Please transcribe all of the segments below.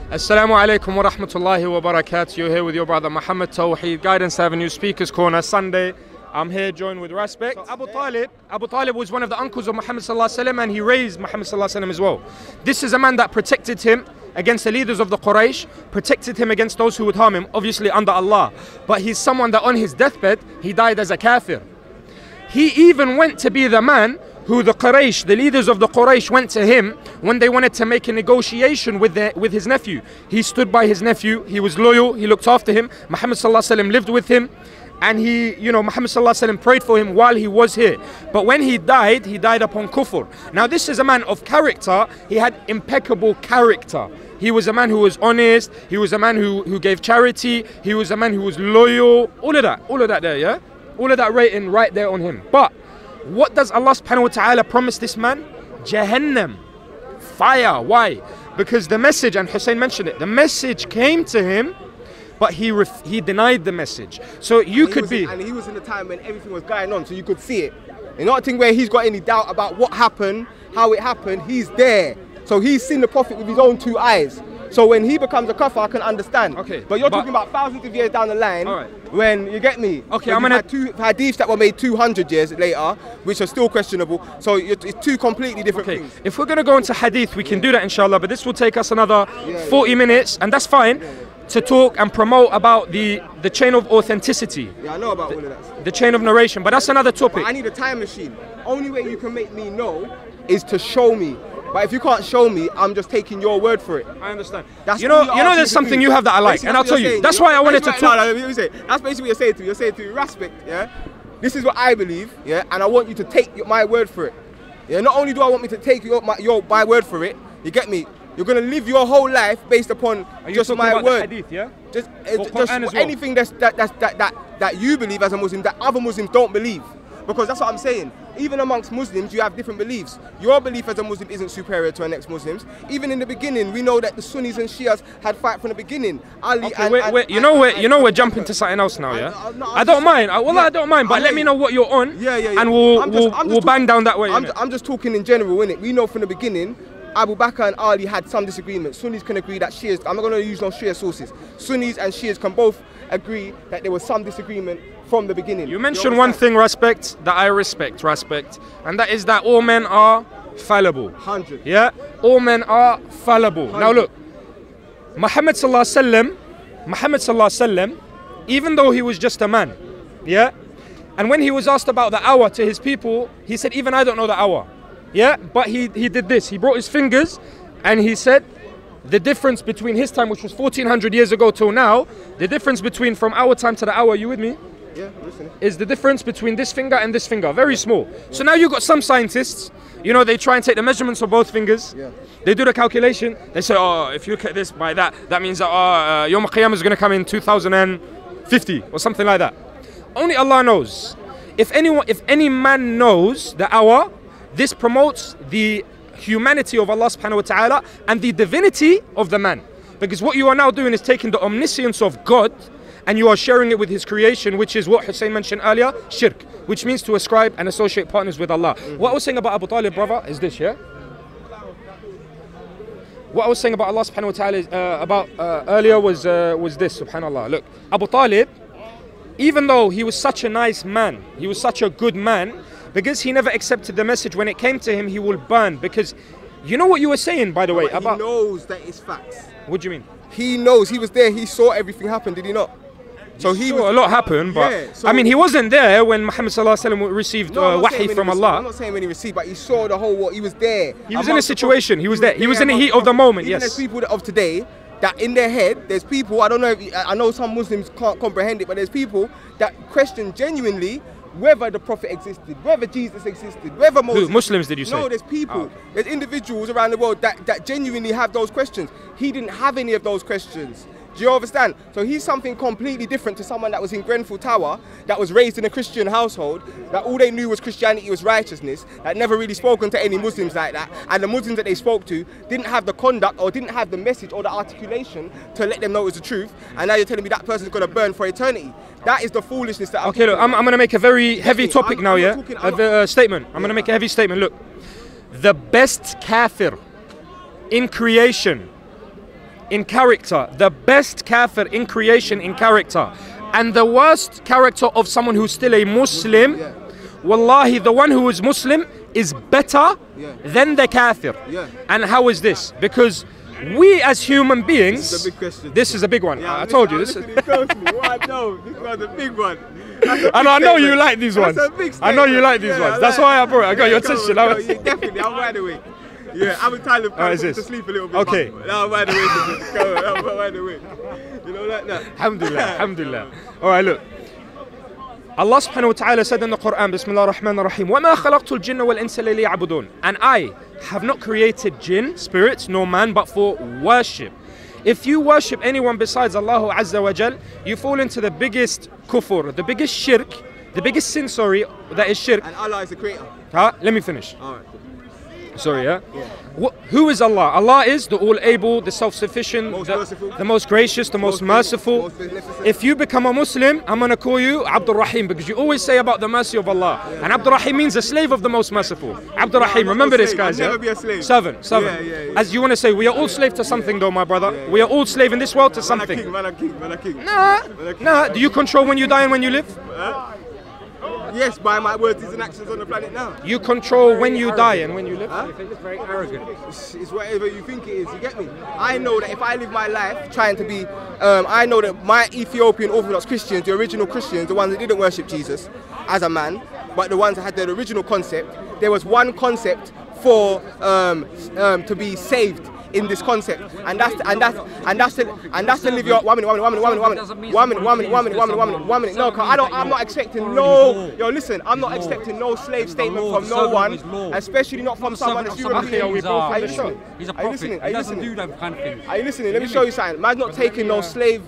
Assalamu alaikum wa rahmatullahi wa barakatuh. You're here with your brother Muhammad Tawheed, Guidance Avenue, Speakers Corner, Sunday. I'm here joined with Raspect. So Abu Talib was one of the uncles of Muhammad sallallahu alaihi wasallam, and he raised Muhammad sallallahu alaihi wasallam as well. This is a man that protected him against the leaders of the Quraysh, protected him against those who would harm him, obviously under Allah. But he's someone that on his deathbed, he died as a kafir. He even went to be the man who the Quraysh, the leaders of the Quraysh, went to him when they wanted to make a negotiation with his nephew. He stood by his nephew, he was loyal, he looked after him. Muhammad sallallahu alaihi wasallam lived with him, and Muhammad sallallahu alaihi wasallam prayed for him while he was here. But when he died upon kufr. Now this is a man of character. He had impeccable character. He was a man who was honest, he was a man who gave charity, he was a man who was loyal, all of that there, yeah? All of that rating right there on him. But what does Allah subhanahu wa ta'ala promise this man? Jahannam, fire. Why? Because the message, and Hussein mentioned it, the message came to him, but he denied the message. So you could be... And he was in the time when everything was going on, so you could see it. And not a thing where he's got any doubt about what happened, how it happened, he's there. So he's seen the Prophet with his own two eyes. So when he becomes a kafir, I can understand. Okay, but you're talking about thousands of years down the line, when, you get me? Okay, I'm gonna... two hadiths that were made 200 years later, which are still questionable. So it's two completely different things. If we're gonna go into hadith, we can do that inshallah, but this will take us another 40 minutes, and that's fine, to talk and promote about the chain of authenticity. Yeah, I know about all of that. The chain of narration, but that's another topic. But I need a time machine. Only way you can make me know is to show me. But if you can't show me, I'm just taking your word for it. I understand. That's you know there's something you have that I like, and I'll tell you. That's why I wanted to talk. That's basically what you're saying to me. You're saying to me, Raspect, yeah? This is what I believe, yeah? And I want you to take my word for it. Yeah, not only do I want me to take my word for it, you get me? You're going to live your whole life based upon just my word. Hadith, yeah? Just anything that you believe as a Muslim that other Muslims don't believe. Because that's what I'm saying. Even amongst Muslims, you have different beliefs. Your belief as a Muslim isn't superior to our next Muslims. Even in the beginning, we know that the Sunnis and Shias had fight from the beginning. Ali you know we're jumping to something else now, yeah? I don't mind. I don't mind, but let me know what you're on. Yeah. And we'll bang down that way. I'm just talking in general, innit? We know from the beginning, Abu Bakr and Ali had some disagreements. Sunnis can agree that Shias, I'm not going to use no Shia sources. Sunnis and Shias can both agree that there was some disagreement from the beginning. You mentioned one thing, Raspect, that I respect, and that is that all men are fallible. 100. Yeah? All men are fallible. 100. Now look, Muhammad sallallahu alaihi wasallam, even though he was just a man, yeah? And when he was asked about the hour to his people, he said, even I don't know the hour. Yeah? But he did this. He brought his fingers and he said, the difference between his time, which was 1400 years ago till now, the difference between from our time to the hour, you with me? Yeah, listening. Is the difference between this finger and this finger, very small. So now you've got some scientists, they try and take the measurements of both fingers. Yeah. They do the calculation. They say, oh, if you look at this by that, that means that Yom Qiyamah is going to come in 2050 or something like that. Only Allah knows. If any man knows the hour, this promotes the humanity of Allah subhanahu wa ta'ala and the divinity of the man. Because what you are now doing is taking the omniscience of God and you are sharing it with his creation, which is what Hussein mentioned earlier, shirk, which means to ascribe and associate partners with Allah. What I was saying about Abu Talib, brother, is this, yeah? What I was saying about Allah subhanahu wa ta'ala earlier was this, subhanallah. Look, Abu Talib, even though he was such a nice man, he was such a good man, because he never accepted the message, when it came to him, he will burn. Because you know what you were saying, by the way, about... He knows that it's facts. What do you mean? He knows, he was there, he saw everything happen, did he not? So he saw a lot happen, but yeah, so I mean, he wasn't there when Muhammad sallallahu alaihi wasallam received wahi from Allah. I'm not saying when he received, but he saw the whole war. He was there. He was in a situation. He was there. He was in the heat of the moment. Even there's people of today that in their head, there's people, I don't know if, I know some Muslims can't comprehend it, but there's people that question genuinely whether the Prophet existed, whether Jesus existed, whether Moses... Who, Muslims did you say? No, there's people, there's individuals around the world that genuinely have those questions. He didn't have any of those questions. Do you understand? So he's something completely different to someone that was in Grenfell Tower, that was raised in a Christian household, that all they knew was Christianity was righteousness, that never really spoken to any Muslims like that, and the Muslims that they spoke to didn't have the conduct or didn't have the message or the articulation to let them know it was the truth, and now you're telling me that person's going to burn for eternity. That is the foolishness that I'm Okay, look, I'm going to make a very heavy topic now, yeah? A statement. I'm going to make a heavy statement. Look, the best kafir in creation in character, the best kafir in creation in character, and the worst character of someone who's still a Muslim, wallahi, the one who is Muslim is better than the kafir. And how is this? Because we as human beings, this is a big one. I told you this. I know, this one's a big one. And I know you like these ones. I know you like these ones. That's why I brought it. I got your attention. Definitely, I'm wide awake. Yeah, I'm entitled to sleep a little bit. Okay. I'm wide awake. I'm wide awake. You know, like that. Alhamdulillah, alhamdulillah. All right, look. Allah subhanahu wa ta'ala said in the Quran, Bismillah ar-Rahman ar-Rahim, وَمَا خَلَقْتُ الْجِنَّ وَالْإِنسَ لِيَعْبُدُونَ. And I have not created jinn, spirits, nor man, but for worship. If you worship anyone besides Allah Azza wa Jal, you fall into the biggest kufr, the biggest shirk, the biggest sin, sorry, that is shirk. And Allah is the creator. Let me finish. All right. Sorry, who is Allah? Allah is the all-able, the self-sufficient, the most gracious, the most merciful. If you become a Muslim, I'm going to call you Abdul Rahim, because you always say about the mercy of Allah. And Abdul Rahim means a slave of the most merciful. Abdul Rahim, remember this, guys. Never be a slave. Servant. As you want to say, we are all slave to something though, my brother. We are all slave in this world to something. Man a king. Nah. Do you control when you die and when you live? Yes, by my words, deeds and actions on the planet now. You control when you die and when you live? I think it's very arrogant. It's whatever you think it is, you get me? I know that if I live my life trying to be, I know that my Ethiopian Orthodox Christians, the original Christians, the ones that didn't worship Jesus as a man, but the ones that had the original concept, there was one concept for to be saved in this concept, and that's to live your 1 minute. No, I'm not expecting no. Yo, listen, I'm not expecting no slave statement from no one, especially not from someone that's European. Are you listening? Are you listening? Are you listening? Let me show you something. Man's not taking no slave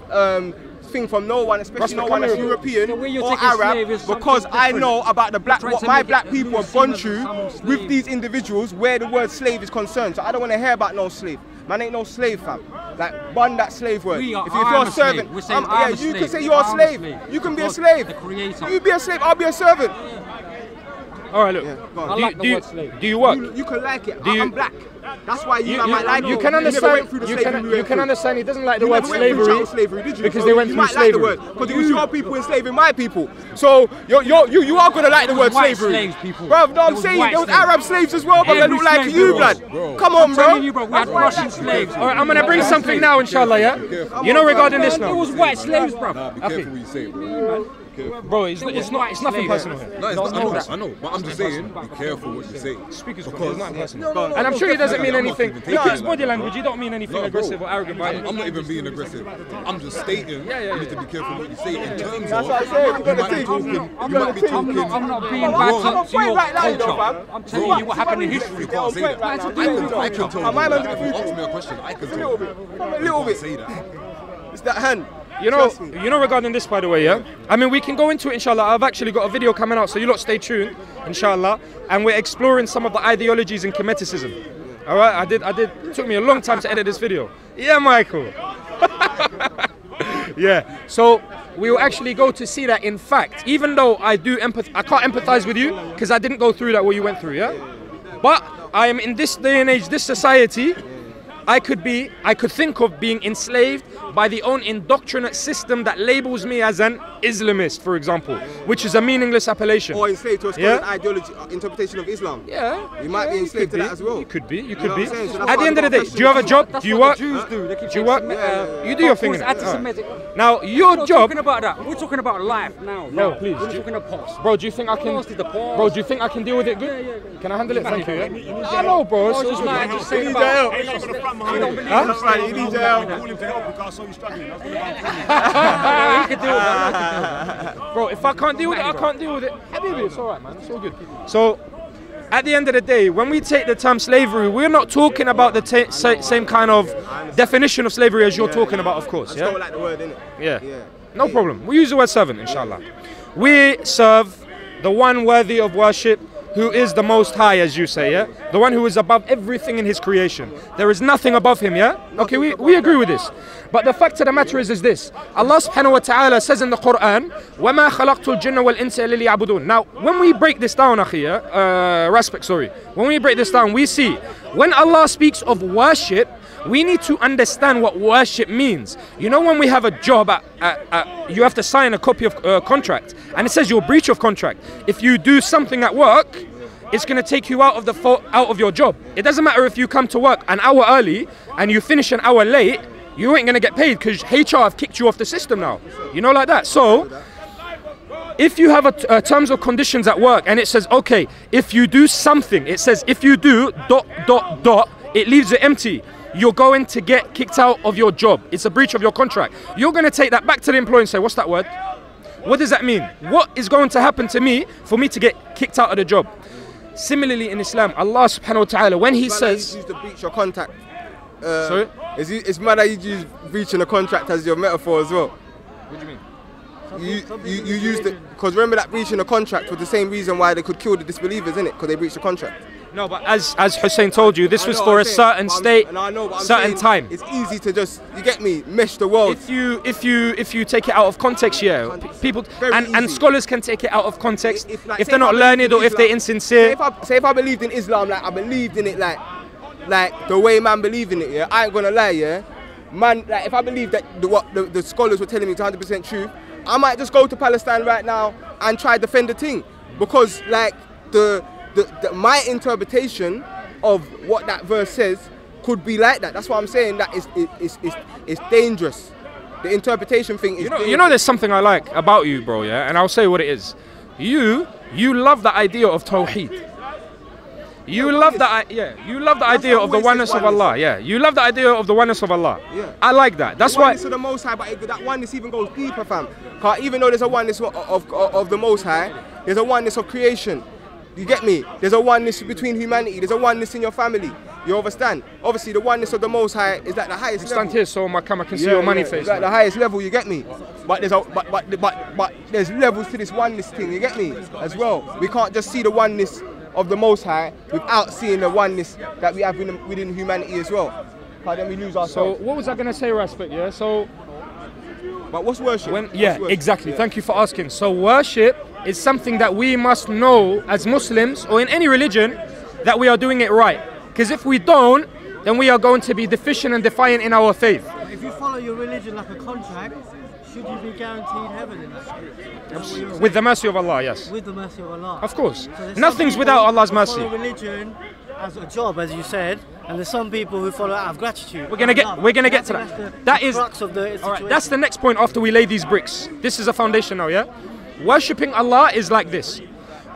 thing from no one, especially no one that's European or Arab, because I know about what my black people have gone through with these individuals where the word slave is concerned. So I don't want to hear about no slave. Man ain't no slave, fam. Like, ban that slave word. If you're a servant, yeah, you can say you're a slave. You can be a slave. You be a slave, I'll be a servant. All right, look. Do you work? You can like it. I'm black. That's why you might like it. You can understand. You can understand. He doesn't like the word slavery because they went through slavery. Because it was your people enslaving my people. So you are gonna like the word slavery, bro. No, I'm saying there was Arab slaves as well, but they look like you, blood. Come on, bro. We had Russian slaves. All right, I'm gonna bring something now, inshallah. Yeah. You know, regarding this now. It was white slaves, bro. Be careful what you say, bro. Bro, it's nothing personal here. No, I know, but I'm just saying, be careful what you say. Speakers, it's not personal. And I'm sure he doesn't mean anything. Look at his body language, you don't mean anything aggressive or arrogant by it. I'm not even being aggressive. I'm just stating you need to be careful what you say in terms of I'm not being bad to your culture. I'm telling you what happened in history. You can't say that. I can tell you that. If you ask me a question, I can tell you. A little bit. Say that. It's that hand. You know, regarding this, by the way, yeah? I mean, we can go into it, inshallah. I've actually got a video coming out, so you lot stay tuned, inshallah. And we're exploring some of the ideologies in Kemeticism. All right, it took me a long time to edit this video. Yeah, Michael. Yeah, so we will actually go to see that, in fact, even though I can't empathize with you, because I didn't go through that what you went through, yeah? But I am in this day and age, this society, I could think of being enslaved by the own indoctrinate system that labels me as an Islamist, for example, which is a meaningless appellation. Or enslaved to a scholar's ideology, interpretation of Islam. Yeah. You might be enslaved to that as well. You could be. At the end of the day, do you have a job? Do you work? Jews do. Do you work? You do your thing. Anti-Semitic. Now, your job. We're talking about that. We're talking about life now. No, please. We're talking about past. Bro, do you think I can? Bro, do you think I can deal with it good? Yeah. Can I handle it? Thank you. Yeah? I know, bro. I just like to say about. That's right. You need your help. He can deal with that. Bro, if I can't deal with it, I can't deal with it. Habibi, it's alright, man. It's all good. So, at the end of the day, when we take the term slavery, we're not talking about the same kind of definition of slavery as you're talking about, of course. I don't like the word, innit? Yeah. No problem. We use the word servant, inshallah. We serve the one worthy of worship, who is the Most High, as you say, yeah? The one who is above everything in his creation. There is nothing above him, yeah? Okay, we agree with this. But the fact of the matter is this. Allah subhanahu wa ta'ala says in the Quran, وَمَا خَلَقْتُ الْجِنَّ وَالْإِنسَ إِلَّا لِيَعْبُدُونَ. Now, when we break this down, Raspect, sorry. When we break this down, we see, when Allah speaks of worship, We need to understand what worship means. You know, when we have a job you have to sign a copy of contract, and it says you're breach of contract. If you do something at work, it's going to take you out of your job. It doesn't matter if you come to work an hour early and you finish an hour late, you ain't going to get paid because HR have kicked you off the system now. You know, like that. So if you have a terms or conditions at work and it says, okay, if you do something, it says if you do ... it leaves it empty, you're going to get kicked out of your job. It's a breach of your contract. You're going to take that back to the employer and say, what's that word? What does that mean? What is going to happen to me for me to get kicked out of the job? Similarly in Islam, Allah subhanahu wa ta'ala, when he says... to breach your contract. Sorry? It's mad that you use breaching a contract as your metaphor as well. What do you mean? You used it, because remember that breaching a contract was the same reason why they could kill the disbelievers, innit? Because they breached the contract. No, but as Hussein told you, this was for a certain state, certain time. It's easy to just, you get me, mesh the world. If you take it out of context, yeah, people and scholars can take it out of context if they're not learned or if they're insincere. Say if I believed in Islam, like I believed in it, like the way man believe in it, yeah. I ain't gonna lie, yeah. Man, like if I believe that what the scholars were telling me is 100% true, I might just go to Palestine right now and try to defend the thing, because like my interpretation of what that verse says could be like that. That's why I'm saying that it's dangerous. The interpretation thing is dangerous. You know there's something I like about you, bro, yeah? And I'll say what it is. You love the idea of Tawheed. You love the idea of the oneness of Allah. Yeah, you love the idea of the oneness of Allah. Yeah. I like that. That's why. The Most High, but that oneness even goes deeper, fam. Because even though there's a oneness of the Most High, there's a oneness of creation. You get me? There's a oneness between humanity. There's a oneness in your family. You understand? Obviously, the oneness of the Most High is at the highest level. Stand here so my camera can see your money face. It's at the highest level. You get me? But there's levels to this oneness thing. You get me? As well. We can't just see the oneness of the Most High without seeing the oneness that we have within humanity as well. Because then we lose ourselves. So what was I going to say, Raspect? Yeah. So. But what's worship? Exactly. Yeah. Thank you for asking. So worship is something that we must know as Muslims or in any religion that we are doing it right. Because if we don't, then we are going to be deficient and defiant in our faith. If you follow your religion like a contract, should you be guaranteed heaven in that? With the mercy of Allah, yes. With the mercy of Allah. Of course. So nothing's without Allah's mercy. Follow religion as a job, as you said, and there's some people who follow out of gratitude. We're gonna get to that. That is crux of the situation. All right, that's the next point after we lay these bricks. This is a foundation now, yeah? Worshipping Allah is like this.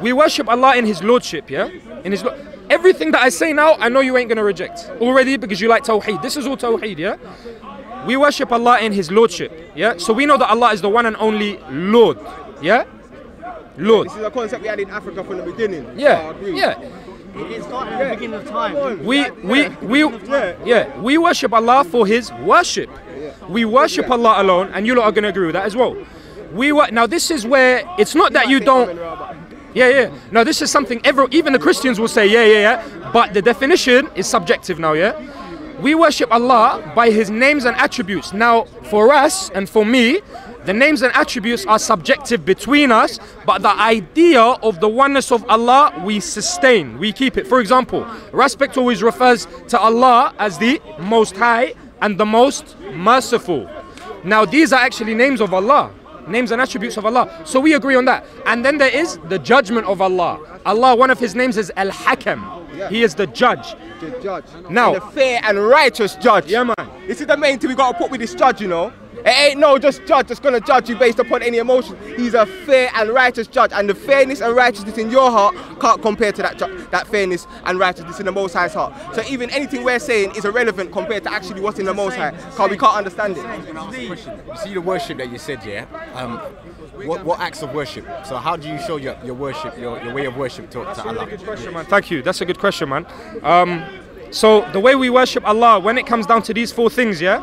We worship Allah in His Lordship, yeah? Everything that I say now, I know you ain't gonna reject already because you like Tawheed. This is all Tawheed, yeah? We worship Allah in His Lordship, yeah? So we know that Allah is the one and only Lord, yeah? Lord. This is a concept we had in Africa from the beginning. Yeah, yeah. It started at the beginning of time. We worship Allah for His worship. We worship Allah alone, and you lot are gonna agree with that as well. Now this is where it's not that you don't. No, this is something even the Christians will say, yeah. But the definition is subjective now, yeah. We worship Allah by His names and attributes. Now, for us and for me, the names and attributes are subjective between us, but the idea of the oneness of Allah, we sustain, we keep it. For example, Raspect always refers to Allah as the Most High and the Most Merciful. Now, these are actually names of Allah, names and attributes of Allah. So we agree on that. And then there is the judgment of Allah. Allah, one of His names is Al-Hakam. He is the judge. The judge. Now, and a fair and righteous judge. Yeah, man. This is the main thing we got to put with this judge, you know. It ain't no just judge that's gonna judge you based upon any emotion. He's a fair and righteous judge, and the fairness and righteousness in your heart can't compare to that fairness and righteousness in the Most High's heart. So even anything we're saying is irrelevant compared to actually what's in the Most High, because we can't understand it. You see the worship that you said, yeah? What acts of worship? So how do you show your worship, your way of worship to Allah? That's a really good question, man. Thank you. That's a good question, man. So the way we worship Allah, when it comes down to these four things, yeah?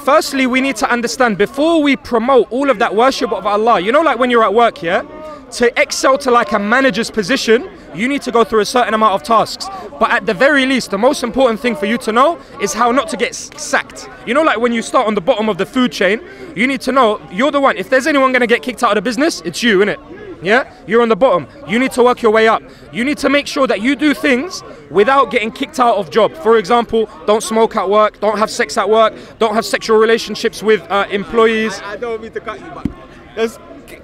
Firstly, we need to understand, before we promote all of that worship of Allah, you know, like when you're at work, yeah? To excel to like a manager's position, you need to go through a certain amount of tasks. But at the very least, the most important thing for you to know is how not to get sacked. You know, like when you start on the bottom of the food chain, you need to know you're the one. If there's anyone going to get kicked out of the business, it's you, innit? Yeah, you're on the bottom. You need to work your way up. You need to make sure that you do things without getting kicked out of job. For example, don't smoke at work, don't have sex at work, don't have sexual relationships with employees. I don't mean to cut you, but there's,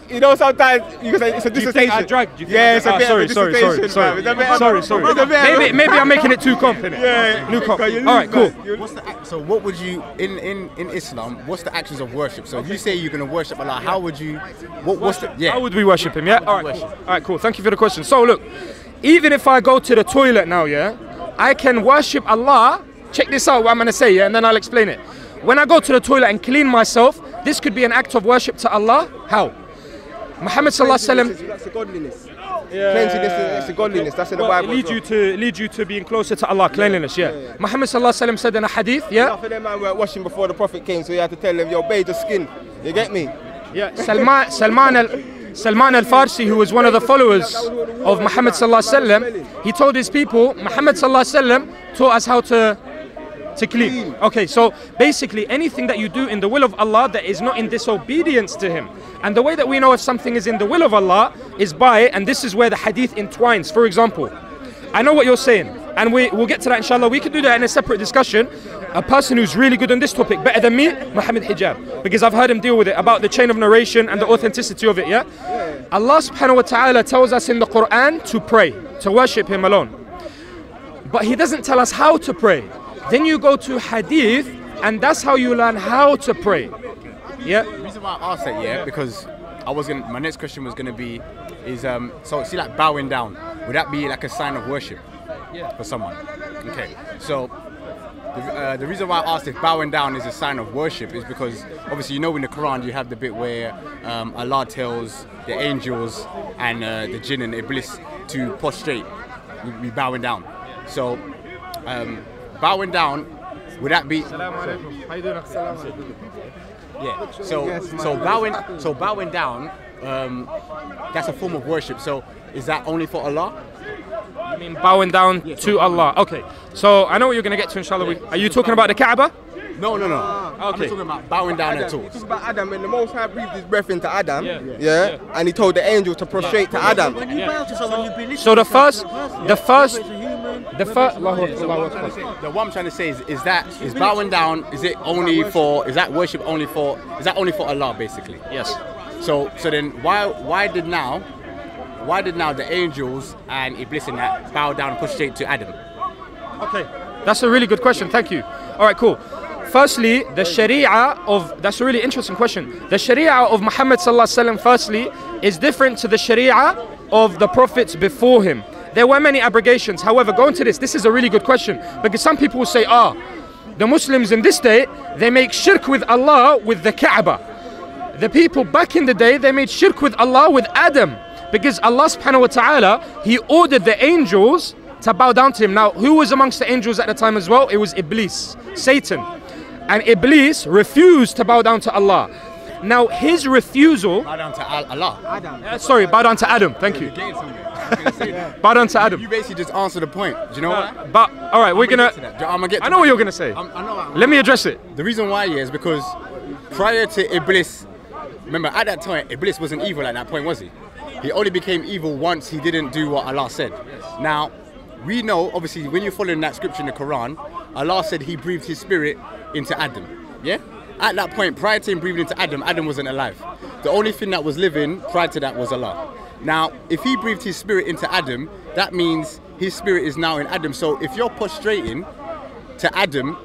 you know, sometimes you can say it's a dissertation. I dragged you. Yeah, it's a bit of a dissertation. Sorry. Maybe I'm making it too comp, innit? Yeah, New comp. All right, cool. So what would you in Islam? What's the actions of worship? So if you say you're going to worship Allah, how would you? What's the? Yeah. How would we worship Him? Yeah. All right. Cool. All right. Cool. Thank you for the question. So look, even if I go to the toilet now, yeah, I can worship Allah. Check this out. What I'm going to say, yeah, and then I'll explain it. When I go to the toilet and clean myself, this could be an act of worship to Allah. How? Muhammad sallallahu alaihi wasallam. That's the godliness. Cleanliness is the godliness. That's in the Bible. Lead you to being closer to Allah. Cleanliness. Yeah. Muhammad sallallahu alaihi wasallam said in a hadith. Yeah. Half of them man were washing before the Prophet came, so you had to tell them, yo, bathe the skin. You get me? Yeah. Salman al-Farsi, who was one of the followers of Muhammad sallallahu alaihi wasallam, he told his people, Muhammad sallallahu alaihi wasallam taught us how to clean. Okay, so basically anything that you do in the will of Allah that is not in disobedience to Him. And the way that we know if something is in the will of Allah is by, and this is where the hadith entwines. For example, I know what you're saying, and we'll get to that inshallah. We can do that in a separate discussion. A person who's really good on this topic, better than me, Muhammad Hijab, because I've heard him deal with it, about the chain of narration and the authenticity of it, yeah? Allah subhanahu wa ta'ala tells us in the Quran to pray, to worship Him alone. But He doesn't tell us how to pray. Then you go to hadith, and that's how you learn how to pray. Yeah. The reason why I asked that, yeah, because my next question was gonna be, so see, like bowing down, would that be like a sign of worship for someone? Okay. So the reason why I asked if bowing down is a sign of worship is because obviously, you know, in the Quran you have the bit where Allah tells the angels and the jinn and Iblis to prostrate, be bowing down. So bowing down, would that be? Yeah. So bowing down, that's a form of worship. So is that only for Allah? I mean bowing down to Allah. Okay. So I know what you're gonna get to, inshallah. Are you talking about the Kaaba? No. Okay. I'm talking about bowing down at all. Talking about Adam, when the Most High breathed His breath into Adam, and He told the angel to prostrate to Adam. When you bow to someone, you've been So the first. What I'm trying to say is bowing down, is that worship only for Allah basically? Yes. So then why did now the angels and Iblis and that bow down and prostrate to Adam? Okay, that's a really good question. Thank you. All right, cool. Firstly, that's a really interesting question. The Sharia of Muhammad sallallahu alaihi wasallam, firstly, is different to the Sharia of the prophets before him. There were many abrogations. However, going to this is a really good question, because some people will say, the Muslims in this day, they make shirk with Allah with the Kaaba. The people back in the day, they made shirk with Allah with Adam, because Allah subhanahu wa ta'ala, He ordered the angels to bow down to Him. Now, who was amongst the angels at the time as well? It was Iblis, Satan. And Iblis refused to bow down to Allah. Now, his refusal... Bow down to Allah. Sorry, bow down to Adam. Thank you. Bow down to Adam. You basically just answered the point. Do you know what? But, all right, we're going to... I know what you're going to say. Let me address it. The reason why is because prior to Iblis... Remember, at that time, Iblis wasn't evil at that point, was he? He only became evil once he didn't do what Allah said. Now, we know, obviously, when you're following that scripture in the Quran, Allah said He breathed His spirit into Adam. Yeah? At that point, prior to Him breathing into Adam, Adam wasn't alive. The only thing that was living prior to that was Allah. Now, if He breathed His spirit into Adam, that means His spirit is now in Adam. So if you're prostrating to Adam,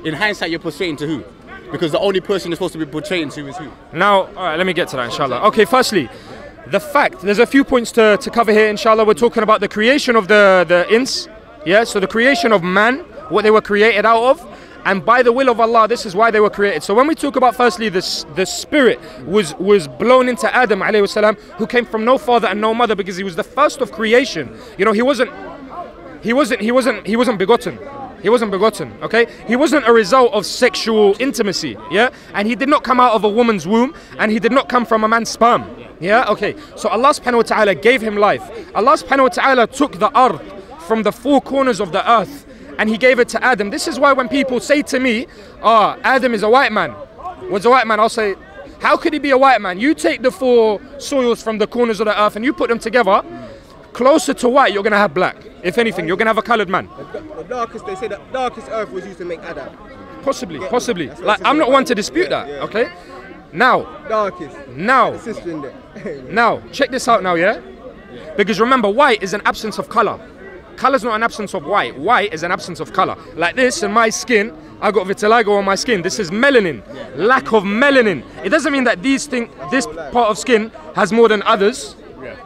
in hindsight, you're prostrating to who? Because the only person you're supposed to be prostrating to is who? Now, all right, let me get to that, inshallah. Okay, firstly, the fact, there's a few points to cover here, inshallah. We're talking about the creation of the ins, yeah, so the creation of man, what they were created out of, and by the will of Allah, this is why they were created. So when we talk about, firstly, the spirit was blown into Adam alayhi salam, who came from no father and no mother, because he was the first of creation. You know, he wasn't begotten. He wasn't begotten, okay? He wasn't a result of sexual intimacy, yeah? And he did not come out of a woman's womb, and he did not come from a man's sperm, yeah? Okay, so Allah subhanahu wa ta'ala gave him life. Allah subhanahu wa ta'ala took the ard from the four corners of the earth, and He gave it to Adam. This is why when people say to me, Adam is a white man. What's a white man? I'll say, How could he be a white man? You take the 4 soils from the corners of the earth and you put them together, closer to white, you're going to have black. If anything, you're going to have a coloured man. The darkest, they say the darkest earth was used to make Adam. Possibly. Like, I'm not one to dispute that, okay? Now, now, check this out now, yeah? Because remember, white is an absence of colour. Colour's not an absence of white. White is an absence of colour. Like this, in my skin, I got vitiligo on my skin. This is melanin. Lack of melanin. It doesn't mean that this part of skin has more than others.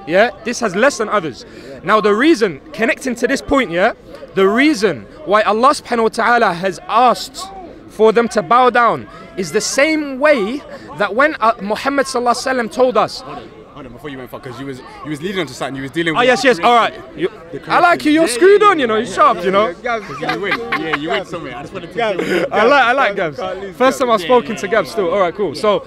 Yeah, this has less than others. Now the reason, connecting to this point, yeah, the reason why Allah subhanahu wa ta'ala has asked for them to bow down is the same way that when Muhammad sallallahu alaihi wasallam told us. Hold on, before you went far, because you was leading on to something. You was dealing with. Oh yes, all right. I like you. You're screwed on. You know, you're sharp. You know. You win. Yeah, you win somewhere. I just wanted to. I like Gabz. First time I've spoken to Gabz. Still, all right, cool. So,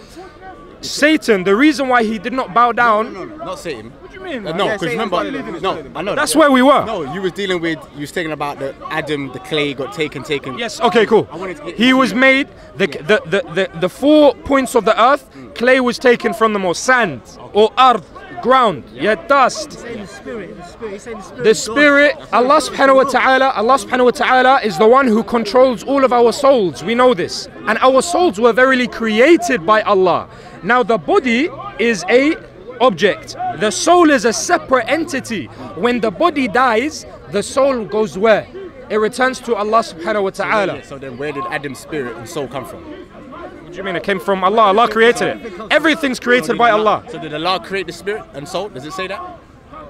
Satan, the reason why he did not bow down. No, not Satan. What do you mean? No, because remember, I know. That's where we were. No, you was dealing with. You was thinking about the Adam, the clay got taken. Yes. Okay. Cool. He was made. The 4 points of the earth. Clay was taken from them, or sand, or earth, ground, dust. The spirit, Allah subhanahu wa ta'ala is the one who controls all of our souls. We know this. And our souls were verily created by Allah. Now the body is a object. The soul is a separate entity. When the body dies, the soul goes where? It returns to Allah subhanahu wa ta'ala. So then where did Adam's spirit and soul come from? What do you mean it came from Allah? Allah created it. Everything's created by Allah. So did Allah create the spirit and soul? Does it say that?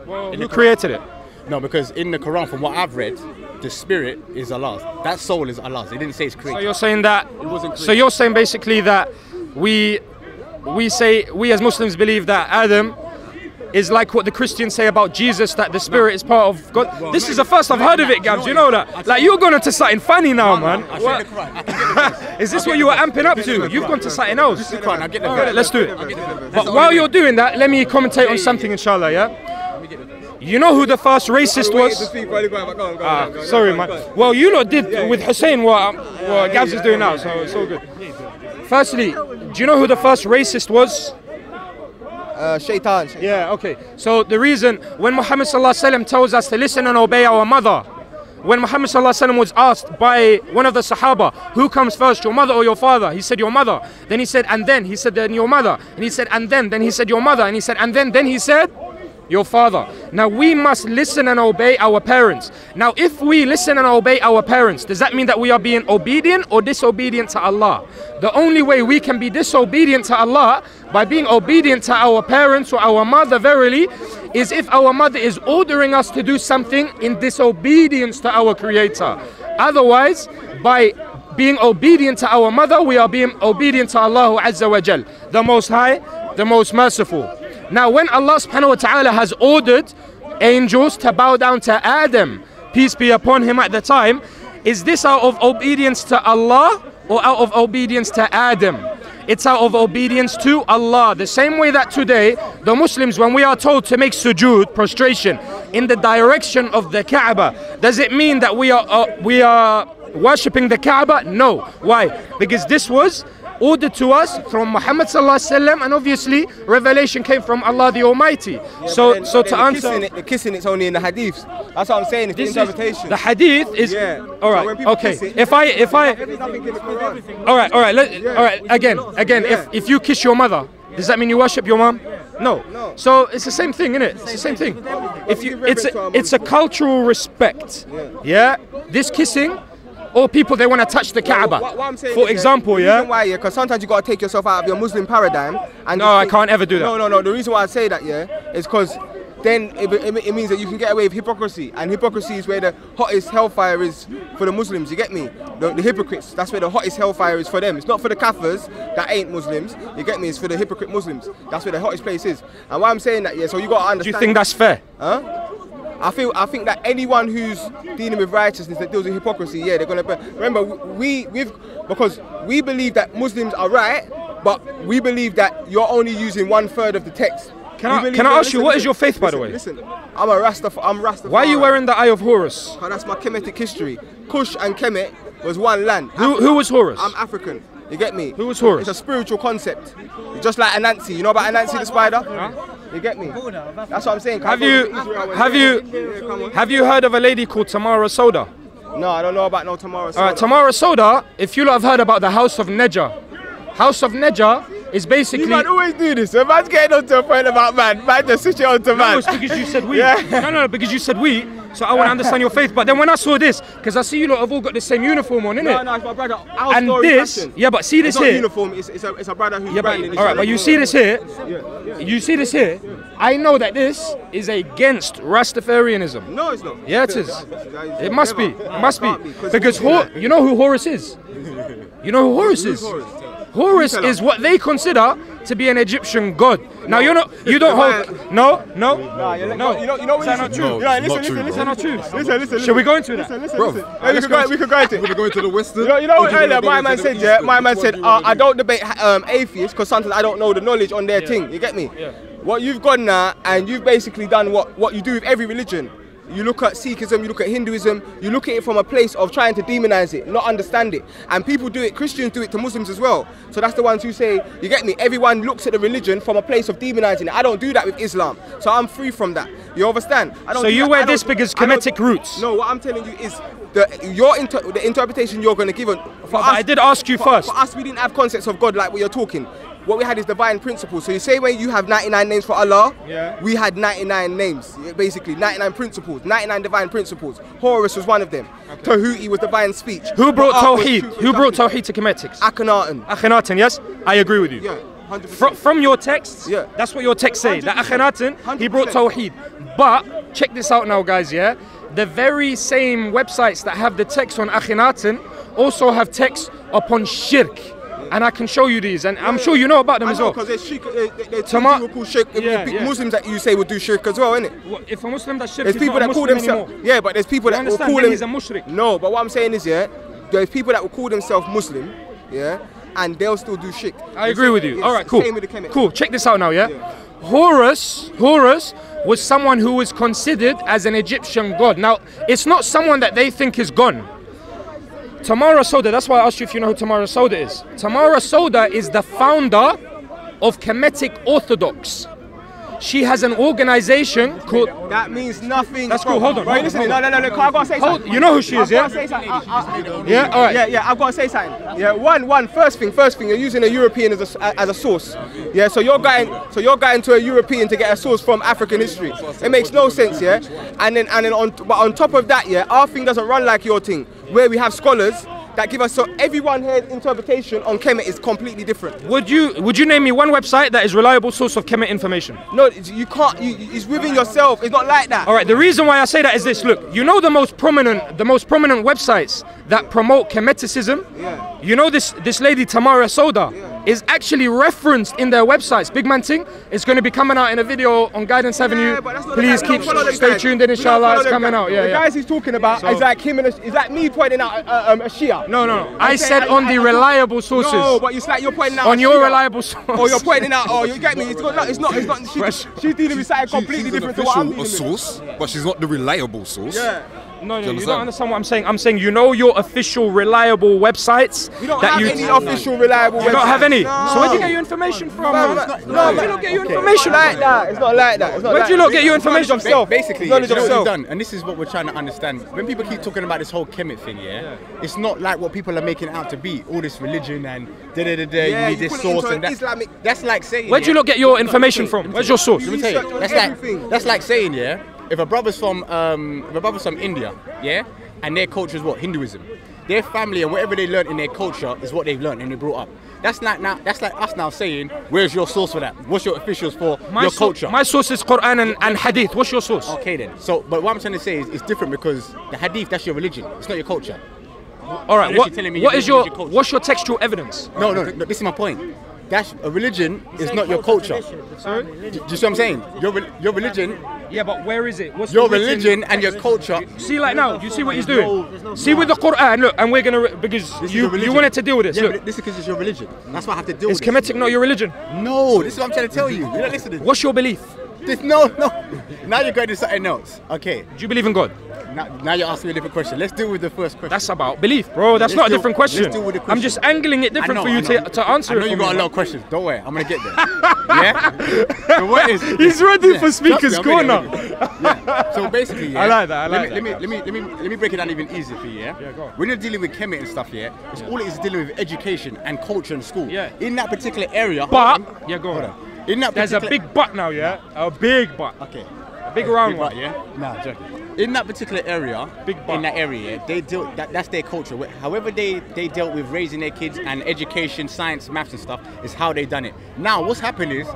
Well, who created it? No, because in the Quran, from what I've read, the spirit is Allah's. That soul is Allah's. It didn't say it's created. So you're saying that? It wasn't created. So you're saying basically that we as Muslims believe that Adam is like what the Christians say about Jesus, that the spirit is part of God. This is the first I've heard of it, Gabz. You know that? Like, you're going to something funny now, man. Is this what you were amping up to? You've gone to something else. Alright, let's do it. But while you're doing that, let me commentate on something, inshallah, yeah? You know who the first racist was? Sorry, man. Well, you lot did with Hussein what Gabz is doing now, so it's all good. Firstly, do you know who the first racist was? Shaitan. Yeah, okay. So the reason when Muhammad sallallahu alaihi wasallam tells us to listen and obey our mother, when Muhammad sallallahu alaihi wasallam was asked by one of the Sahaba, who comes first, your mother or your father? He said, your mother. Then he said, and then. He said, then your mother. And he said, and then. Then he said, your mother. And he said, and then. Then he said, your father. Now we must listen and obey our parents. Now if we listen and obey our parents, does that mean that we are being obedient or disobedient to Allah? The only way we can be disobedient to Allah by being obedient to our parents or our mother verily is if our mother is ordering us to do something in disobedience to our Creator. Otherwise, by being obedient to our mother, we are being obedient to Allah Azza wa Jal, the Most High, the Most Merciful. Now when Allah subhanahu wa ta'ala has ordered angels to bow down to Adam, peace be upon him at the time, is this out of obedience to Allah or out of obedience to Adam? It's out of obedience to Allah. The same way that today, the Muslims, when we are told to make sujood, prostration, in the direction of the Kaaba, does it mean that we are worshipping the Kaaba? No. Why? Because this was ordered to us from Muhammad sallallahu alaihi wasallam, and obviously revelation came from Allah the Almighty. Yeah, so to answer, the kissing it's only in the hadiths. That's what I'm saying. It's the interpretation. The hadith is all right. So okay. If I all right. Again. If you kiss your mother, does that mean you worship your mom? No. So it's the same thing, innit? It's the same thing. It's a cultural respect. Yeah. This kissing. Or people, they want to touch the Kaaba. For example, the reason why, because sometimes you got to take yourself out of your Muslim paradigm. And no, I can't ever do that. No. The reason why I say that, is because then it means that you can get away with hypocrisy. And hypocrisy is where the hottest hellfire is for the Muslims, you get me? The hypocrites, that's where the hottest hellfire is for them. It's not for the Kafirs that ain't Muslims, you get me? It's for the hypocrite Muslims. That's where the hottest place is. And why I'm saying that, so you got to understand. Do you think that's fair? Huh? I think that anyone who's dealing with righteousness that deals with hypocrisy, they're gonna. Remember, because we believe that Muslims are right, but we believe that you're only using 1/3 of the text. Can I ask you, what is your faith, by the way? Listen, I'm Rastafari. Why are you wearing the Eye of Horus? That's my Kemetic history. Kush and Kemet was one land. Who was Horus? I'm African. You get me? Who was Horus? It's a spiritual concept. It's just like Anansi. You know about Anansi the spider? You get me? That's what I'm saying. Have you heard of a lady called Tamara Soda? No, I don't know about no Tamara Soda. Alright, Tamara Soda, if you lot have heard about the House of Neja. House of Neja is basically... You man always do this. If man's getting onto a point about man just switch it on to man. No, it's because you said we. Yeah. No, because you said we, so I want to understand your faith. But then when I saw this, because I see you lot have all got the same uniform on, innit? No, it's my brother. And this, yeah, but see this it's not here. uniform, it's a brother who's branding. Alright, but you see this here? You see this here? I know that this is against Rastafarianism. No, it's not. Yeah, it is. It must be. It must be. Because you know who Horus is? You know who Horus is? Horus is what they consider to be an Egyptian god. Now you don't hold. No. You know what? Is not true? Listen, not true. Listen. Should we go into that? Listen. We could go into it. We're going to the Western. You know what earlier my man said, yeah? My man said, I don't debate atheists because sometimes I don't know the knowledge on their thing. You get me? Yeah. What you've gone now, and you've basically done what you do with every religion. You look at Sikhism, you look at Hinduism, you look at it from a place of trying to demonize it, not understand it. And people do it, Christians do it to Muslims as well. So that's the ones who say, you get me, everyone looks at the religion from a place of demonizing it. I don't do that with Islam. So I'm free from that. You understand? So you wear this because Kemetic roots? No, what I'm telling you is the interpretation you're going to give. But I did ask you first. For us, we didn't have concepts of God like what you're talking. What we had is divine principles. So you say when you have 99 names for Allah, we had 99 names, basically 99 principles, 99 divine principles. Horus was one of them. Tawheed was divine speech. Who brought Tawheed? Who brought Tawheed to Kemetics? Akhenaten. Akhenaten, yes? I agree with you. Yeah, 100%. From your texts, Yeah. that's what your texts say. That 100%. Akhenaten, he brought Tawheed. But, check this out now guys, yeah? The very same websites that have the text on Akhenaten also have text upon shirk. And I can show you these, and I'm sure you know about them as well. Because there's shirk, there's people call shirk, Muslims that you say would do shirk as well, innit? Well, if a Muslim does shirk, There's people that call themselves, anymore. but there's people that will call he's a mushrik. No, but what I'm saying is, there's people that will call themselves Muslim, and they'll still do shirk. I agree with you. All right, cool. Same with the Kemet. Cool. Check this out now, yeah. Horus was someone who was considered as an Egyptian god. Now, it's not someone that they think is gone. Tamara Soda, that's why I asked you if you know who Tamara Soda is. Tamara Soda is the founder of Kemetic Orthodox. She has an organization called... That means nothing. That's cool, hold on. Right, listen, no, I've got to say something. You know who she is, yeah? Yeah, all right. Yeah, I've got to say something. Yeah, first thing, you're using a European as a source. Yeah, so you're going to a European to get a source from African history. It makes no sense, yeah? And then on top of that, yeah, our thing doesn't run like your thing, where we have scholars that give us, so everyone here's interpretation on Kemet is completely different. Would you name me one website that is reliable source of Kemet information? No, you can't. It's within yourself. It's not like that. All right. The reason why I say that is this. Look, you know the most prominent websites that promote Kemeticism. Yeah. You know this lady Tamara Soda is actually referenced in their websites. Big Man Ting is going to be coming out in a video on Guidance Avenue. Please stay tuned in. Inshallah, it's coming out. Yeah, the guys he's talking about is like him and is like me pointing out a Shia. No. I said on the reliable sources. No, but it's like you're pointing out on your reliable source. Or you're pointing out. Oh, you get me? It's not. She's dealing with something completely different to what I'm dealing with. Source, but she's not the reliable source. Yeah. No, you don't understand what I'm saying. I'm saying you know your official reliable websites. We don't have any official reliable websites. You don't have any? No. So where'd you get your information from? No, where'd you not get your information like that. It's not like that. Where'd you not get your information from? Basically, knowledge of what self. you've done, and this is what we're trying to understand. When people keep talking about this whole Kemet thing, it's not like what people are making it out to be. All this religion and you need this source and that. Islamic. That's like saying. Where'd you not get your information from? Where's your source? Let me tell you. That's like saying, if a brother's from India, and their culture is what? Hinduism. Their family and whatever they learned in their culture is what they've learned and they brought up. That's like us now saying, where's your source for that? What's your officials for your culture? My source is Quran and Hadith. What's your source? Okay then. So, but what I'm trying to say is it's different because the Hadith, that's your religion. It's not your culture. All right. What's your textual evidence? No. This is my point. That's a religion is not your culture. Sorry? Do you see what I'm saying? Your religion. Yeah, but where is it? What's your religion and your culture? See, like now, you see what he's doing. See with the Quran, look, and we're gonna because you wanted to deal with this. Yeah, look, but this is because it's your religion. That's why I have to deal with it. Is Kemetic not your religion? No, this is what I'm trying to tell you. You're not listening. What's your belief? No. Now you're going to something else. Okay. Do you believe in God? Now you're asking me a different question. Let's deal with the first question. That's about belief, bro. That's not a different question. Let's deal with the question. I'm just angling it different for you to answer. I know it you got a lot of questions. Don't worry, I'm gonna get there. Yeah. So what is? He's ready for speaker's corner. Yeah. So basically, yeah, I like that. Let me break it down even easier for you. Yeah. Go on. When you're dealing with Kemet and stuff, yeah, it's all it is dealing with education and culture in school. Yeah. In that particular area. But go on. In that There's a big but now, yeah. A big but. Okay. A big round one. But, yeah. Nah, joking. In that particular area, in that area, they deal. That's their culture. However they dealt with raising their kids and education, science, maths and stuff is how they done it. Now, what's happened is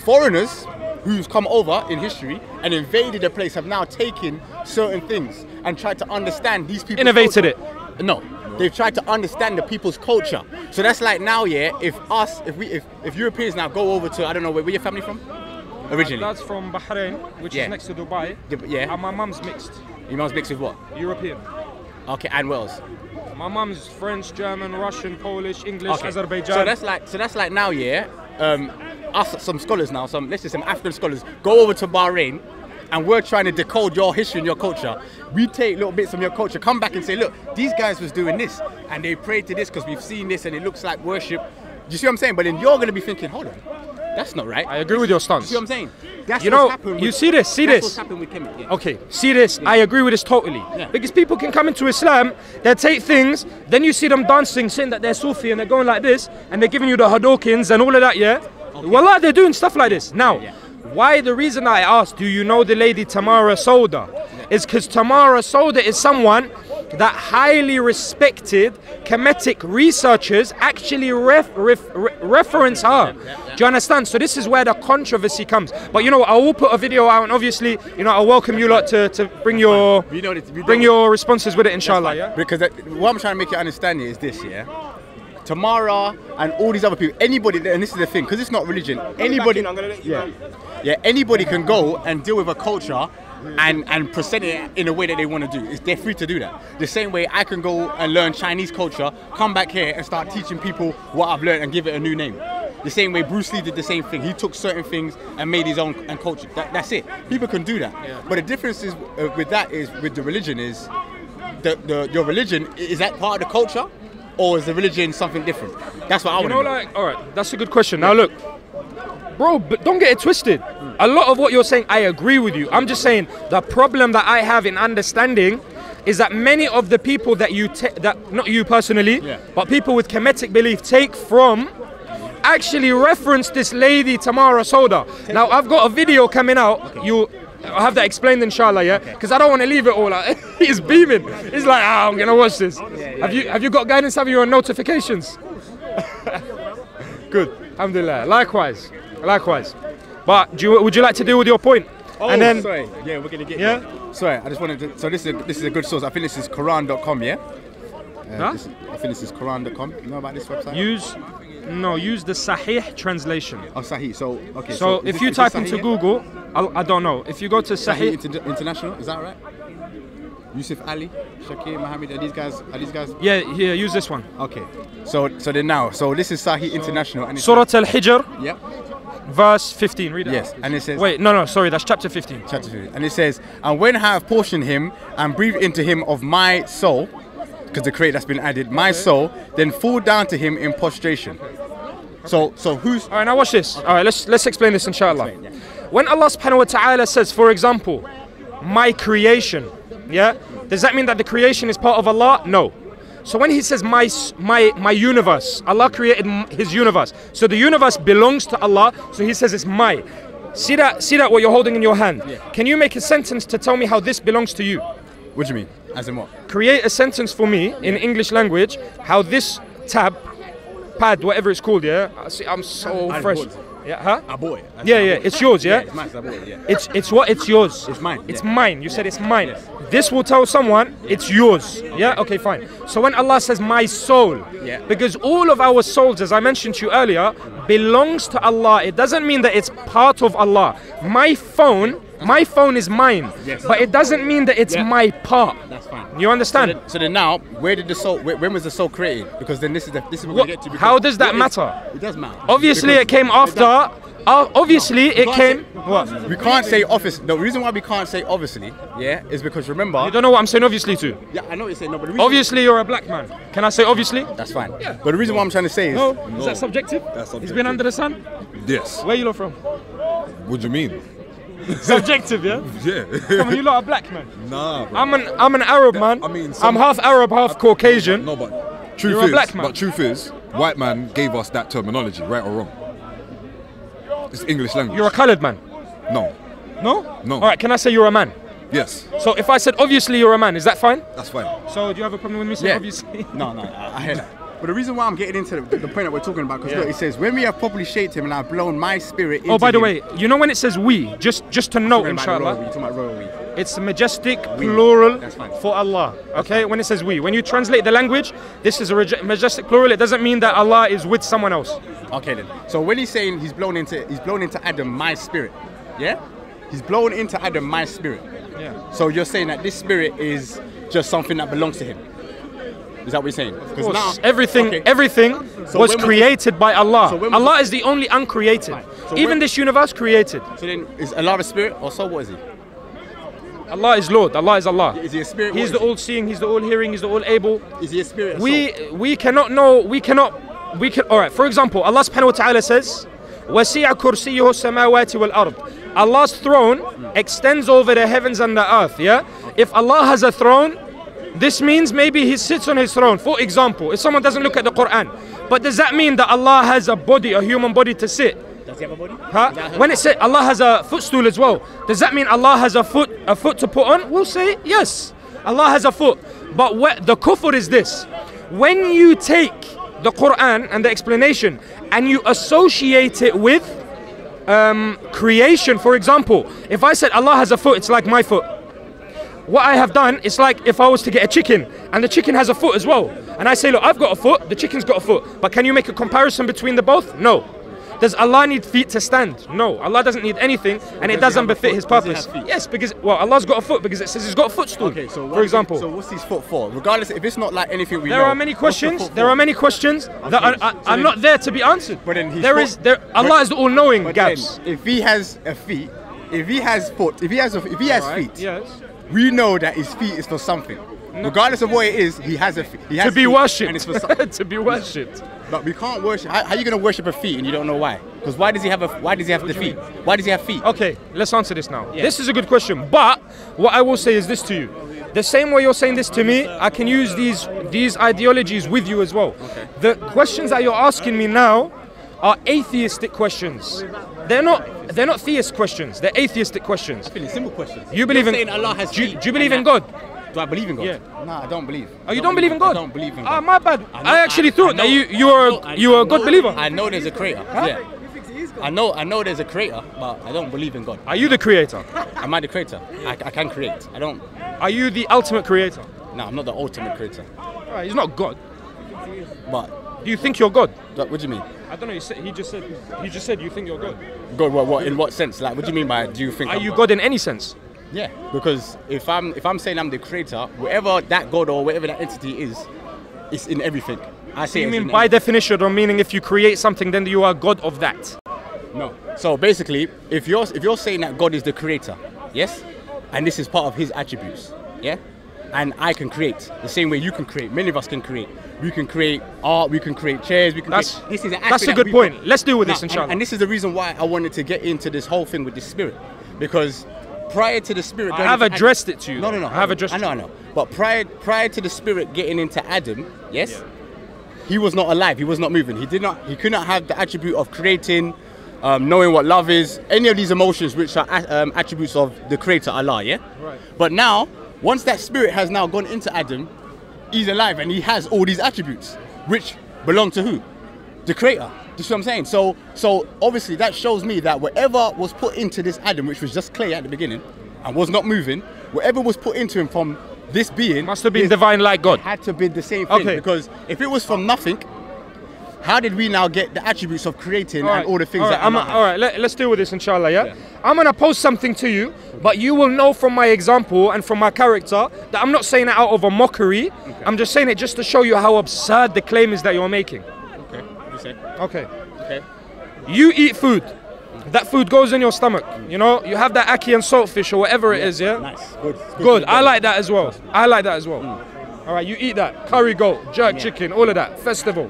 foreigners who's come over in history and invaded the place have now taken certain things and tried to understand these people. Innovated it. No. They've tried to understand the people's culture. So that's like now, yeah, if Europeans now go over to, I don't know, where your family from? Originally? That's from Bahrain, which is next to Dubai. Yeah. And my mum's mixed. Your mum's mixed with what? European. Okay, and what else? My mum's French, German, Russian, Polish, English, Azerbaijan. So that's like now, yeah, us, some scholars now, let's say some African scholars, go over to Bahrain, and we're trying to decode your history and your culture. We take little bits from your culture, come back and say, look, these guys was doing this, and they prayed to this because we've seen this and it looks like worship. Do you see what I'm saying? But then you're going to be thinking, hold on, that's not right. I agree with your stance. You see what I'm saying? That's see this. What's happened with Kemet, yeah. Okay, see this. I agree with this totally. Yeah. Because people can come into Islam, they take things, then you see them dancing, saying that they're Sufi and they're going like this, and they're giving you the Hadokins and all of that, yeah? Okay. Wallah, they're doing stuff like this. Now, why the reason I asked, do you know the lady Tamara Soda? Is because Tamara Soda is someone that highly respected Kemetic researchers actually reference her. Do you understand? So this is where the controversy comes. But you know, I will put a video out, and obviously, you know, I welcome you lot to bring your responses with it, inshallah. Yeah. Because what I'm trying to make you understand is this, yeah. Tamara and all these other people, anybody, and this is the thing, because it's not religion. Anybody, anybody can go and deal with a culture and present it in a way that they want to do. They're free to do that. The same way I can go and learn Chinese culture, come back here and start teaching people what I've learned and give it a new name. The same way Bruce Lee did the same thing. He took certain things and made his own culture. That's it. People can do that. Yeah. But the difference is with the religion is your religion, is that part of the culture? Or is the religion something different? That's what I want to know. Like, all right, that's a good question. Now look, bro, but don't get it twisted. A lot of what you're saying, I agree with you. I'm just saying the problem that I have in understanding is that many of the people that not you personally, but people with Kemetic belief take from, actually reference this lady Tamara Soda. Now I've got a video coming out. I'll have that explained, inshallah, yeah? Because I don't want to leave it all out. He's beaming. He's like, I'm going to watch this. Have you got guidance? Have you on notifications? Good. Alhamdulillah. Likewise. But would you like to deal with your point? Oh, and then, sorry. Yeah, we're going to get there. Sorry, I just wanted to... So this is a good source. I think this is Quran.com, yeah? I think this is Quran.com. You know about this website? Use the Sahih translation. Oh, Sahih. So, okay. So if you type into Google, I don't know. If you go to Sahih International, is that right? Yusuf Ali, Shakir, Mohammed, are these guys? Yeah, use this one. Okay. So this is Sahih International. And Surah Al-Hijr. Yep. Verse 15. Read it. Yes, and it says. Wait, no, sorry, that's chapter 15. Chapter 15, and it says, "And when I have portioned him and breathed into him of my soul," because the create that's been added, my soul, then fall down to him in prostration. So who's... All right, now watch this. All right, let's explain this, inshallah. When Allah subhanahu wa ta'ala says, for example, my creation, yeah, does that mean that the creation is part of Allah? No. So when he says my universe, Allah created his universe. So the universe belongs to Allah, so he says it's my. See that what you're holding in your hand? Yeah. Can you make a sentence to tell me how this belongs to you? What do you mean? As in what? Create a sentence for me in English language, how this pad, whatever it's called, yeah? See, I'm so fresh. Yeah, huh? A boy. Yeah, it's yours, yeah? It's mine, it's a boy, yeah. It's what? It's yours. It's mine. It's mine. You said it's mine. Yes. This will tell someone it's yours. Yeah? Okay, fine. So when Allah says my soul, because all of our souls, as I mentioned to you earlier, belongs to Allah. It doesn't mean that it's part of Allah. My phone is mine, but it doesn't mean that it's my part. That's fine. You understand? So then now, where did the soul? When was the soul created? Because then this is what we're going to get to. How does that matter? It does matter. Obviously, it came after Obviously, it came. What? We can't say office. The reason why we can't say obviously, yeah, is because remember. You don't know what I'm saying obviously to. Yeah, I know what you're saying. No, but the reason Obviously, you're a black man. Can I say obviously? that's fine. Yeah. But the reason why I'm trying to say is. No. Is that subjective? That's He's been under the sun. Yes. Where you lot from? What do you mean? Subjective, yeah. Yeah. Come on, you lot are black man. Nah, bro. I'm an Arab man. I mean, I'm half Arab, half Caucasian. No, but You're truth a is, black man. but truth is, white man gave us that terminology, right or wrong. It's English language. You're a coloured man. No. No? No. All right, can I say you're a man? Yes. So if I said obviously you're a man, is that fine? That's fine. So do you have a problem with me saying Yeah. obviously? No, I hear that. But the reason why I'm getting into the point that we're talking about, because look, it says, when we have properly shaped him and I've blown my spirit into Oh, by the him. way, you know when it says we, just to note, You're talking inshallah, about royal we. it's a majestic plural That's fine. for Allah. Okay, when it says we, when you translate the language, this is a majestic plural. It doesn't mean that Allah is with someone else. Okay then. So when he's saying he's blown into Adam my spirit, yeah? He's blown into Adam my spirit. Yeah. So you're saying that this spirit is just something that belongs to him. Is that what you're saying? Because Of now course, everything So was when we- created by Allah. So when we- Allah is the only uncreated. So Even when- this universe created. So then is Allah a spirit or so what is he? Allah is Lord. Allah is Allah. Is he a spirit? He's What the all-seeing. He's the all-hearing. He's the all-able. is he a spirit? or We cannot know. We can. All right. For example, Allah Subhanahu wa Taala says, "Wasi'a kursiyuhu samawati wal ard." Allah's throne extends over the heavens and the earth. Yeah. If Allah has a throne, this means maybe He sits on His throne. For example, if someone doesn't look at the Quran, but does that mean that Allah has a body, a human body to sit? Does he have a body? Huh? When it says Allah has a footstool as well, does that mean Allah has a foot to put on? We'll say yes. Allah has a foot. But the kufr is this: when you take the Quran and the explanation and you associate it with creation, for example, if I said Allah has a foot, it's like my foot. What I have done is like if I was to get a chicken and the chicken has a foot as well, and I say, look, I've got a foot, the chicken's got a foot, but can you make a comparison between the both? No. Does Allah need feet to stand? No. Allah doesn't need anything, and it doesn't befit His purpose. Yes, because Allah's got a foot because it says He's got a footstool. Okay, so for example. So what's his foot for? Regardless, if it's not like anything we know. There are many questions. There are many questions that are not there to be answered. But then his Allah is the all-knowing, Gabz. If he has a feet, if he has foot, if he has feet, Yes. we know that his feet is for something. Regardless of what it is, he has a feet. He has To be feet, worshipped. and it's for something. To be worshipped. But we can't worship. How are you going to worship a feet and you don't know why? Because why does he have the feet? Why does he have feet? Okay, let's answer this now. This is a good question, but what I will say is this to you. The same way you're saying this to me, I can use these ideologies with you as well. Okay. The questions that you're asking me now are atheistic questions. They're not theist questions. They're atheistic questions. I feel it's simple questions. You believe in Allah has do feet. you believe in God? Do I believe in God? Yeah. No, I don't believe. Oh, you don't believe in God? I don't believe in God. Ah, my bad. I know- I actually thought that you were a God believer. I know there's a creator. Yeah. I know there's a creator, but I don't believe in God. Are you the creator? Am I the creator? I can create. I don't. Are you the ultimate creator? No, I'm not the ultimate creator. Alright, he's not God. But Do you think you're God? what do you mean? I don't know. He just said you think you're God. God? What? In what sense? Like, what do you mean by? Do you think? Are I'm you God in any sense? Yeah, because if I'm saying I'm the creator, whatever that God or whatever that entity is, it's in everything. I say. You it's mean in by everything. definition, or meaning if you create something, then you are God of that? No. So basically, if you're saying that God is the creator, yes, and this is part of His attributes, yeah, and I can create the same way you can create. Many of us can create. We can create art. We can create chairs. We can. That's create, this is an that's aspect a that good we've point. got. Let's deal with Now, this, inshallah. and this is the reason why I wanted to get into this whole thing with the spirit, because prior to the spirit, I going have into addressed it to you. No. I have addressed. I know. But prior to the spirit getting into Adam, yes, he was not alive. He was not moving. He could not have the attribute of creating, knowing what love is, any of these emotions which are attributes of the creator Allah. Yeah. Right. But now, once that spirit has now gone into Adam, he's alive and he has all these attributes, which belong to who? The creator. Do you see what I'm saying? So obviously that shows me that whatever was put into this Adam, which was just clay at the beginning and was not moving, whatever was put into him from this being Must have been divine like God. had to be the same thing. Okay. Because if it was from nothing, how did we now get the attributes of creating and all the things that Allah has? All right, let's deal with this, inshallah, yeah? I'm going to post something to you, but you will know from my example and from my character that I'm not saying it out of a mockery. Okay. I'm just saying it just to show you how absurd the claim is that you're making. Okay. You say? Okay. Okay. You eat food. That food goes in your stomach. You know, you have that ackee and saltfish or whatever it is, yeah? Nice. Good. Good. I like that as well. I like that as well. All right, you eat that. Curry goat, jerk chicken, all of that. Festival.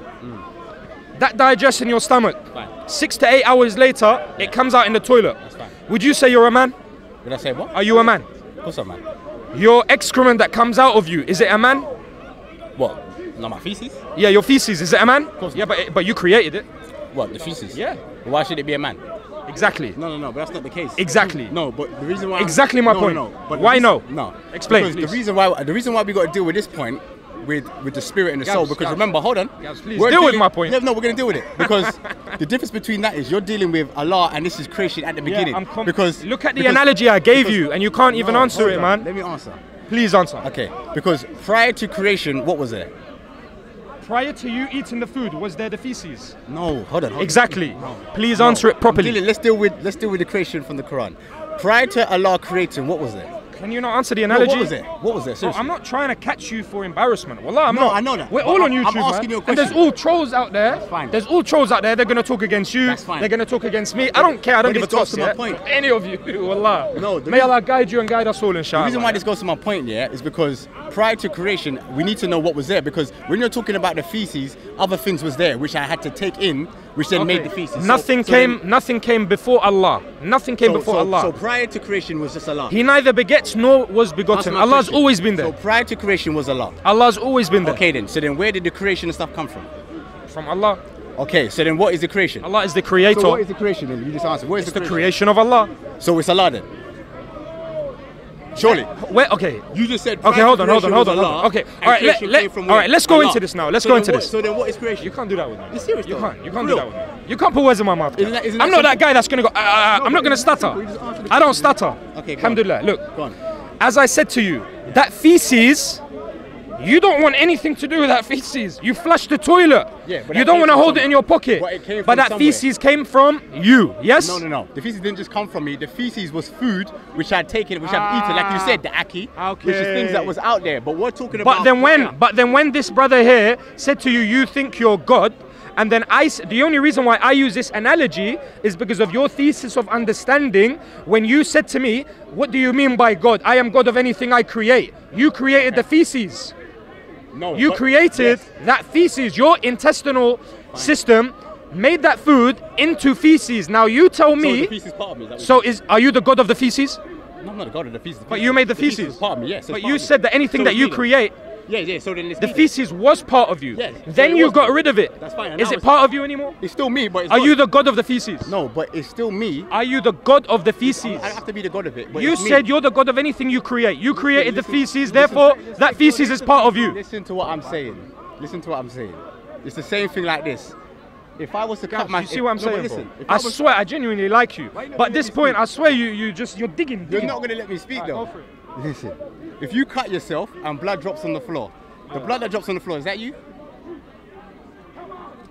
That digests in your stomach. Fine. 6 to 8 hours later, it comes out in the toilet. That's fine. Would you say you're a man? Did I say what? Are you a man? Of course I'm man. Your excrement that comes out of you, is it a man? What? Not my feces? Yeah, your feces, is it a man? Of course Yeah, but you created it. What? The feces? Yeah. Why should it be a man? Exactly. No, but that's not the case. Exactly. No, but the reason why. Exactly my point. But why no? No. Explain, Because please. the reason why we got to deal with this point with the spirit and the soul, because Gabz. remember, hold on. Gabz, please We're deal with dealing- my point. Yeah, no, we're going to deal with it because the difference between that is you're dealing with Allah and this is creation at the beginning. Because look at the analogy I gave you, and you can't even No, answer hold it, on. man. Let me answer. Please answer. Okay, because prior to creation, what was there? Prior to you eating the food, was there the feces? No, hold on. Exactly. Please answer it properly. Let's deal with the creation from the Quran. Prior to Allah creating, what was there? Can you not answer the No, analogy? what was there? What was there? Bro, Seriously. I'm not trying to catch you for embarrassment. Wallah, I'm No, not. I know that. We're But all on I'm YouTube, asking man. you a And there's question. all trolls out there. That's fine. There's all trolls out there. They're gonna talk against you. That's fine. They're gonna talk against me. I don't care. I don't But give a this goes toss. to my Yeah? point. Any of you, wallah. No, the May reason- Allah guide you and guide us all, inshallah. The reason why this goes to my point, yeah, is because prior to creation, we need to know what was there. Because when you're talking about the feces, other things was there, which I had to take in, which then made the feces. Nothing came before Allah. Nothing came before Allah. So prior to creation was just Allah. He neither begets nor was Answer begotten. my Allah's question. always been there. So prior to creation was Allah. Allah's always been there. Okay then, so then where did the creation and stuff come from? From Allah. Okay, so then what is the creation? Allah is the creator. So what is the creation then? You just answered. What is It's the creation of Allah. So it's Allah then? Surely. Where, okay. You just said. Okay, hold on. Okay, all right. Let's go into this now. Let's go into this. So then, what is creation? You can't do that with me. You serious? You though? can't. You can't For do real? that with me. You can't put words in my mouth. Isn't that I'm not that guy that's gonna go. I'm not gonna stutter. We just answered the I don't stutter. Okay, go on. Alhamdulillah. Look, Go on. as I said to you, that feces. You don't want anything to do with that feces. You flush the toilet. Yeah, but you that don't came want to from hold it somewhere. in your pocket. But it came But from that somewhere. feces came from you. Yes. No. The feces didn't just come from me. The feces was food which I'd taken, which I'd eaten, like you said, the ackee, which is things that was out there. But we're talking about. But then when this brother here said to you, you think you're God, and then the only reason why I use this analogy is because of your thesis of understanding. When you said to me, what do you mean by God? I am God of anything I create. You created the feces. No, You but- created yes. that feces. Your intestinal system made that food into feces. Now you tell So me. the feces part of me. Is that what Are you the God of the feces? No, I'm not the god of the feces. But you made the feces. feces. is part of me. Yes. But you said that anything that you create, Yeah. So then it's the me then. feces was part of you. Yes. Then So it you was got me. rid of it. That's fine, and Is now it it's- part of you anymore? It's still me, but it's Are not. you the God of the feces? No, but it's still me. Are you the God of the feces? I have to be the god of it. But You it's me. said you're the God of anything you create. You created the Listen, feces, listen, therefore listen, that feces is part of you. Listen to what I'm saying. Listen to what I'm saying. It's the same thing like this. If I was to cut Gabz, my, you see what I'm no, but saying, listen, bro? if I was- swear, I genuinely like you. Why you not But letting at this me point, speak? I swear you're digging. You're not gonna let me speak though. Go for it. Listen, if you cut yourself and blood drops on the floor, the blood that drops on the floor, is that you?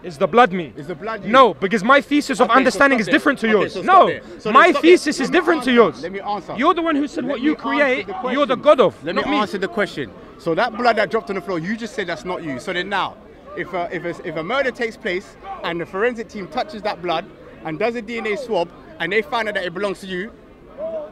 Is the blood me? Is the blood you? No, because my thesis of Okay, so understanding stop is there. different to Okay, yours. so stop No, there. So my then stop thesis there. is Let me different to answer. yours. Let me answer. You're the one who said Let what me you answer create, the you're the question. God of, Let not me me. answer the question. So that blood that dropped on the floor, you just said that's not you. So then now, if a murder takes place and the forensic team touches that blood and does a DNA swab and they find out that it belongs to you,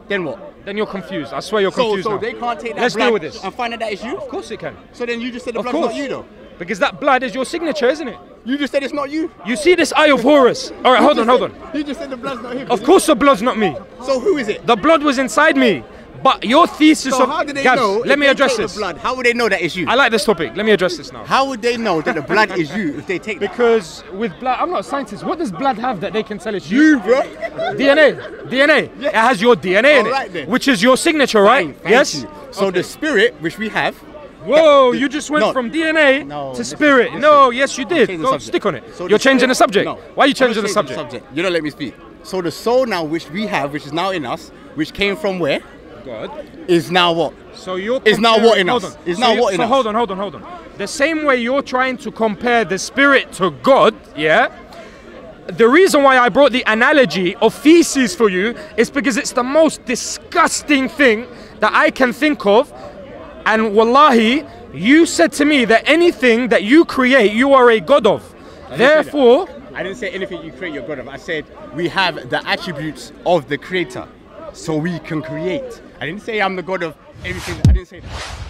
then what? Then you're confused. I swear you're confused So now. they can't take that Let's blood deal with this. and find out that it's you? Of course it can. So then you just said the Of blood's course. not you though? Because that blood is your signature, isn't it? You just said it's not you. You see this eye of Horus. All right, hold on. You just said the blood's not him. Of course the blood's not me. So who is it? The blood was inside me. But your thesis So of... how do they Gabz, know? let if me they address take this. The blood, how would they know that it's you? I like this topic. Let me address this now. How would they know that the blood is you if they take that? Because with blood, I'm not a scientist. What does blood have that they can tell it's you? You, bro. DNA. It has your DNA in Alright it, then. which is your signature, right? Thank Yes. you. So the spirit which we have. Whoa, the- you just went no. from DNA No, to listen, spirit. listen. No, yes, you did. Change the Don't subject. stick on it. So You're changing the spirit- subject. No. Why are you I'm changing not the subject? You don't let me speak. So the soul now which we have, which is now in us, which came from where, God. is now what? So you're Is now comparing- what in hold us? on. Is So now you- what in so us? hold on. The same way you're trying to compare the spirit to God, yeah? The reason why I brought the analogy of feces for you is because it's the most disgusting thing that I can think of. And wallahi, you said to me that anything that you create, you are a God of. Therefore, I didn't say anything you create, you're God of. I said we have the attributes of the creator, so we can create. I didn't say I'm the God of everything. I didn't say that.